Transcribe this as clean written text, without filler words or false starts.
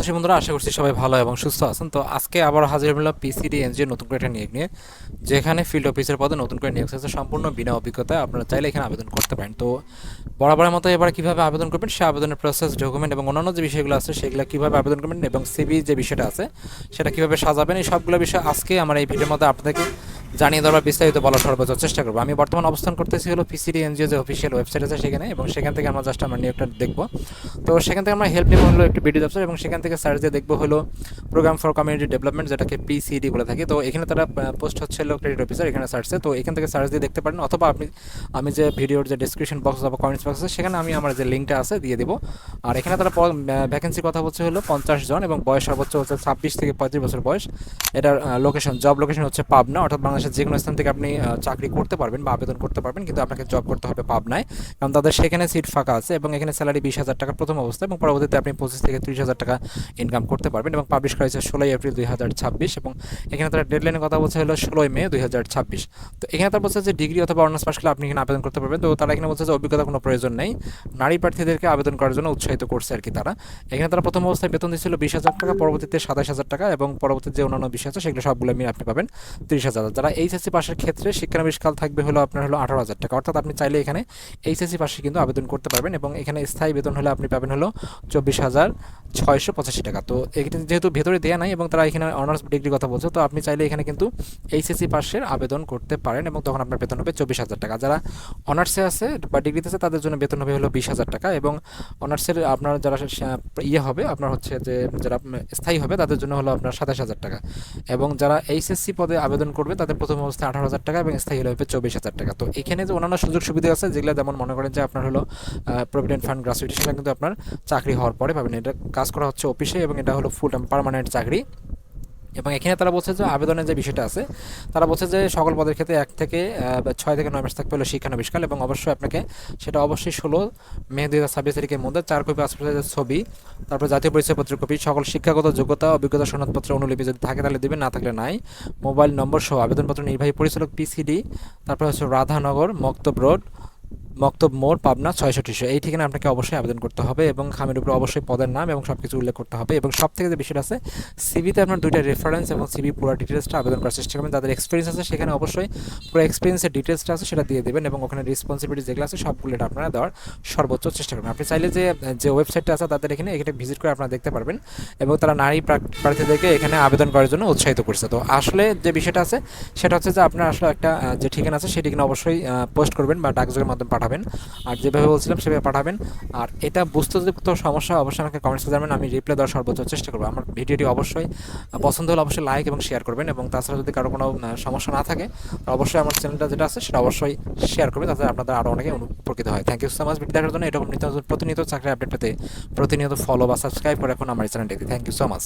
প্রত্যাশী বন্ধুরা, আশা করছি সবাই ভালো এবং সুস্থ আছেন। তো আজকে আবার হাজির হলাম পিসিডি এনজিও নতুন করে একটা নিয়োগ নিয়ে, যেখানে ফিল্ড অফিসের পদে নতুন করে নিয়োগ হচ্ছে সম্পূর্ণ বিনা অভিজ্ঞতায়। আপনারা চাইলে এখানে আবেদন করতে পারেন। তো বরাবরের মতো এবার কীভাবে আবেদন করবেন, সে আবেদনের প্রসেস, ডকুমেন্ট এবং অন্যান্য যে বিষয়গুলো আছে সেগুলো কীভাবে আবেদন করবেন এবং সিভি যে বিষয়টা আছে সেটা কীভাবে সাজাবেন, এই সবগুলো বিষয় আজকে আমার এই ভিডিওর মধ্যে আপনাদেরকে জানিয়ে দেওয়ার বিস্তারিত বলার সর্বোচ্চ চেষ্টা করবো। আমি বর্তমান অবস্থান করতেছি হলো পিসিডি এনজিও যে অফিসিয়াল ওয়েবসাইট আছে সেখানে, এবং সেখান থেকে আমরা জাস্ট আমরা নিয়োগটা দেখবো। তো সেখান থেকে আমরা হেল্প নেবো হলো একটু ভিডিও ওয়েবসাইট, এবং সেখান থেকে সার্চ দিয়ে দেখবো হলো প্রোগ্রাম ফর কমিউনিটি ডেভেলপমেন্ট, যেটাকে পিসিডি বলে থাকি। তো এখানে তারা পোস্ট হচ্ছে হলো ক্রেডিট অফিসার, এখানে সার্চে। তো এখান থেকে সার্চ দিয়ে দেখতে পারেন, অথবা আমি যে ভিডিওর যে ডিসক্রিপশন বক্স বা কমেন্টস বক্স আছে সেখানে আমি আমার যে লিঙ্কটা আছে দিয়ে দেবো। আর এখানে তারা ভ্যাকেন্সির কথা বলছে হলো 50 জন, এবং বয়স সর্বোচ্চ হচ্ছে 26 থেকে 35 বছর বয়স। এটার লোকেশন, জব লোকেশন হচ্ছে পাবনা, অর্থাৎ বাংলাদেশের যে কোনো স্থান থেকে আপনি চাকরি করতে পারবেন বা আবেদন করতে পারবেন, কিন্তু আপনাকে জব করতে হবে পাবনায়, কারণ তাদের সেখানে সিট ফাঁকা আছে। এবং এখানে স্যালারি 20,000 টাকা প্রথম অবস্থায়, এবং পরবর্তীতে আপনি 25 থেকে 30,000 টাকা ইনকাম করতে পারবেন। এবং পাবলিশ করা হয়েছে 16 এপ্রিল 2026, এবং এখানে তারা ডেডলাইনের কথা বলছে হলো 16 মে 2026। তো এখানে তারা বলছে যে ডিগ্রি অথবা অনার্স পাস করলে আপনি এখানে আবেদন করতে পারবেন। তো তারা এখানে বলছে যে অভিজ্ঞতা কোনো প্রয়োজন নেই, নারী প্রার্থীদেরকে আবেদন করার জন্য উৎসাহিত করছে আর কি তারা। এখানে তারা প্রথম অবস্থায় বেতন দিচ্ছিল 20,000 টাকা, পরবর্তীতে 27,000 টাকা, এবং পরবর্তীতে যে অন্যান্য বিষয় আছে সেগুলো সবগুলো মিলে আপনি পাবেন 30,000। যারা এইচএসসি পাশের ক্ষেত্রে শিক্ষানবিশকাল থাকবে হলো আপনার হলো 18,000 টাকা, অর্থাৎ আপনি চাইলে এখানে এইচএসসি পাশে কিন্তু আবেদন করতে পারবেন। এবং এখানে স্থায়ী বেতন হলে আপনি পাবেন হলো 24,685 টাকা। তো এখানে যেহেতু ভেতরে দেওয়া নাই এবং তারা এখানে অনার্স ডিগ্রির কথা বলছে, তো আপনি চাইলে এখানে কিন্তু এইচএসসি পাশের আবেদন করতে পারেন, এবং তখন আপনার বেতন হবে 24,000 টাকা। যারা অনার্সে আছে বা ডিগ্রিতে আছে তাদের জন্য বেতন হবে হলো 20,000 টাকা, এবং অনার্সের আপনার যারা ইয়ে হবে আপনার হচ্ছে যে যারা স্থায়ী হবে তাদের জন্য হলো আপনার 27,000 টাকা। এবং যারা এইচএসসি পদে আবেদন করবে তাদের প্রথম অবস্থায় 18,000 টাকা, এবং স্থায়ী হলে হবে 24,000 টাকা। তো এখানে যে অন্যান্য সুযোগ সুবিধা আছে যেগুলো, যেমন মনে করেন যে আপনার হলো প্রভিডেন্ট ফান্ড, গ্র্যাচুইটি, সেটা কিন্তু আপনার চাকরি হওয়ার পরে পাবেন। এটা কাজ করা হচ্ছে অফিসে, এবং এটা হলো ফুল টাইম পার্মানেন্ট চাকরি। এবং এখানে তারা বলছে যে আবেদনের যে বিষয়টা আছে, তারা বলছে যে সকল পদের ক্ষেত্রে 1 থেকে 6 থেকে 9 মাস থাকবে হলো শিক্ষানবিশকাল, এবং অবশ্যই আপনাকে সেটা অবশ্যই 16 মে 2026 তারিখের মধ্যে 4 কপি পাসপোর্ট সাইজের ছবি, তারপর জাতীয় পরিচয়পত্রের কপি, সকল শিক্ষাগত যোগ্যতা অভিজ্ঞতা সনদপত্র অনুলিপি যদি থাকে তাহলে দেবেন, না থাকলে নাই, মোবাইল নম্বর সহ আবেদনপত্র নির্বাহী পরিচালক পিসিডি, তারপর হচ্ছে রাধানগর, মক্তব রোড, মক্তব মোড়, পাবনা 600 এই ঠিকানা আপনাকে অবশ্যই আবেদন করতে হবে, এবং খামের উপরে অবশ্যই পদের নাম এবং সব কিছু উল্লেখ করতে হবে। এবং সব থেকে যে বিষয়টা আছে, সিভিতে আপনার 2টা রেফারেন্স এবং সিভি পুরো ডিটেলসটা আবেদন করার চেষ্টা করবেন। তাদের এক্সপিরিয়েন্স আছে সেখানে অবশ্যই পুরো এক্সপিরিয়েন্সের ডিটেলসটা আছে সেটা দিয়ে দেবেন, এবং ওখানে রেসপন্সিবিলিটি যেগুলো আছে সবগুলো এটা আপনারা দেওয়ার সর্বোচ্চ চেষ্টা করবেন। আপনি চাইলে যে ওয়েবসাইটটা আছে তাদের এখানে ভিজিট করে আপনারা দেখতে পারবেন, এবং তারা নারী প্রার্থীদেরকে এখানে আবেদন করার জন্য উৎসাহিত করছে। তো আসলে যে বিষয়টা আছে সেটা হচ্ছে যে আপনার আসলে একটা যে ঠিকানা আছে সেই ঠিকানা অবশ্যই পোস্ট করবেন বা ডাকযোগের মাধ্যমে পাঠাবেন, আর যেভাবে বলছিলাম সেভাবে পাঠাবেন। আর এটা বুঝতে যদি কোনো সমস্যা অবশ্যই আমাকে কমেন্টসে জানাবেন, আমি রিপ্লাই দেওয়ার সর্বোচ্চ চেষ্টা করবো। আমার ভিডিওটি অবশ্যই পছন্দ হলে অবশ্যই লাইক এবং শেয়ার করবেন, এবং তাছাড়া যদি কারো কোনো সমস্যা না থাকে তো অবশ্যই আমার চ্যানেলটা যেটা আছে সেটা অবশ্যই শেয়ার করবেন, তাতে আপনাদের আরও অনেকে উপকৃত হয়। Thank you so much video দেখার জন্য। এরকম প্রতিনিয়ত চাকরি আপডেট পেতে প্রতিনিয়ত ফলো বা সাবস্ক্রাইব করে এখন আমার চ্যানেলটিতে। Thank you so much.